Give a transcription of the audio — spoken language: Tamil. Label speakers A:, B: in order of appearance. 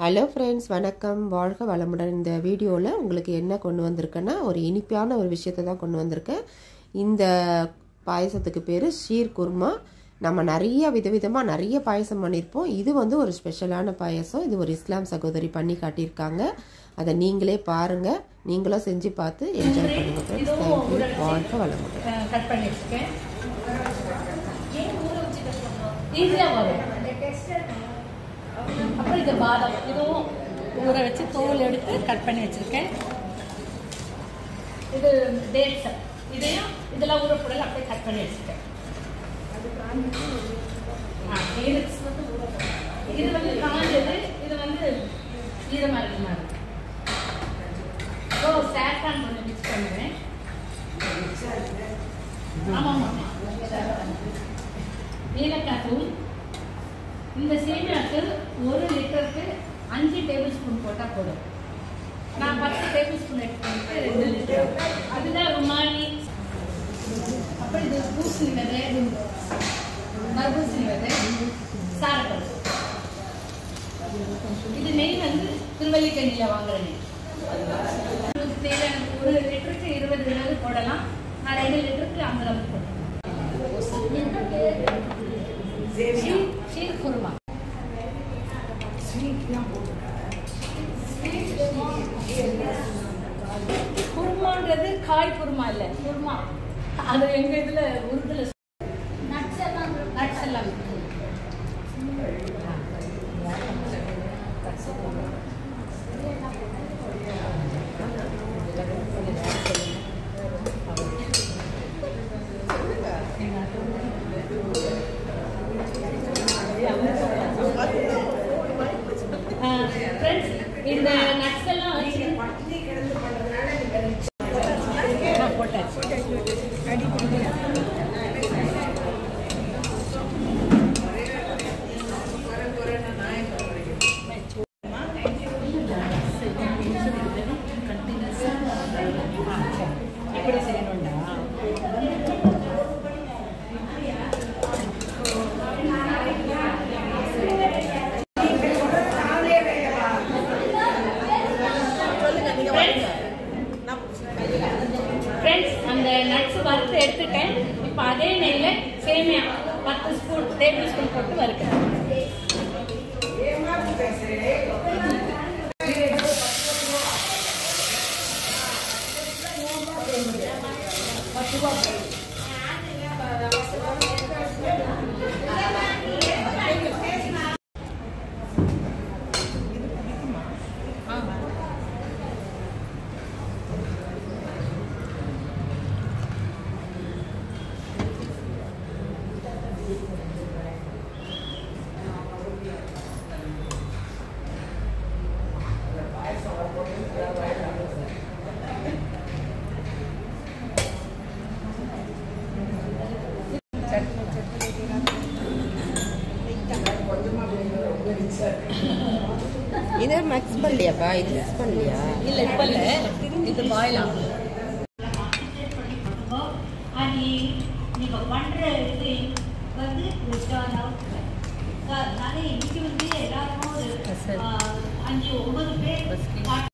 A: ஹலோ ஃப்ரெண்ட்ஸ், வணக்கம். வாழ்க வளமுடன். இந்த வீடியோவில் உங்களுக்கு என்ன கொண்டு வந்திருக்கேன்னா, ஒரு இனிப்பான ஒரு விஷயத்தை தான் கொண்டு வந்திருக்கேன். இந்த பாயசத்துக்கு பேர் ஷீர் குர்மா. நம்ம நிறைய விதவிதமாக நிறைய பாயசம் பண்ணியிருப்போம். இது ஒரு ஸ்பெஷலான பாயசம். இது ஒரு இஸ்லாம் சகோதரி பண்ணி காட்டியிருக்காங்க. அதை நீங்களே பாருங்கள், நீங்களும் செஞ்சு பார்த்து என்ஜாய் பண்ணுங்கள் ஃப்ரெண்ட்ஸ். தேங்க்யூ. வாழ்க வளமுடன்.
B: கட் பண்ணி வச்சுருக்கேன். அப்புறம் இது பாதாம், இதுவும் ஊற வச்சு தோல் எடுத்து கட் பண்ணி வச்சிருக்கேன். இது டேட்ஸ், இதையும் இதெல்லாம் ஊறப்படல அப்படியே கட் பண்ணி வச்சிருக்கேன். இது காஞ்சது, இது ஈரமா இருக்க மாதிரி. சேட்டான் கொஞ்சம் மிக்ஸ் பண்ணுவேன். ஆமாம், ஏலக்காய் தூள். இந்த சேமியாவுக்கு 1 லிட்டருக்கு 5 டேபிள் ஸ்பூன் போட்டால் போதும். நான் 10 டேபிள் ஸ்பூன் எடுத்துக்கிட்டு 2 லிட்டர். அதுதான் ருமானி. அப்புறம் இது பூசணி விதை, மறுபூசணி விதை, சாரப்பருப்பு. இது நெய் திருவல்லிக்கண்ணியில் வாங்குற நெய். உங்களுக்கு தேவையான 1 லிட்டருக்கு 20 கிராம் போடலாம். நான் 2 லிட்டருக்கு 50 கிராம் போட்டேன். ஷீர் குர்மா. குர்மான்றது காய் குர்மா இல்லை, குர்மா. அது எங்க இதுல உருதுல நட்ஸ் எல்லாம் இந்த நட்ஸ் எல்லாம் போட்டாச்சு. இப்படி செய்யணும்டா. அந்த நட்ஸ் வறுத்து எடுத்துட்டேன். இப்போ அதே நெய்ல சேமியா 10 டேபிள் ஸ்பூன் போட்டு வறுக்கிறேன்.
A: இதை மிக்ஸ் பண்ணலையாப்பா? இது மிக்ஸ் பண்ணலையா?
B: இல்லை, இப்போ இல்லை. இது பாயில் ஆகும். அது நீங்கள் பண்ணுற இது நிறைய இன்னைக்கு எல்லாருக்கும் ஒரு 5-9 பேர்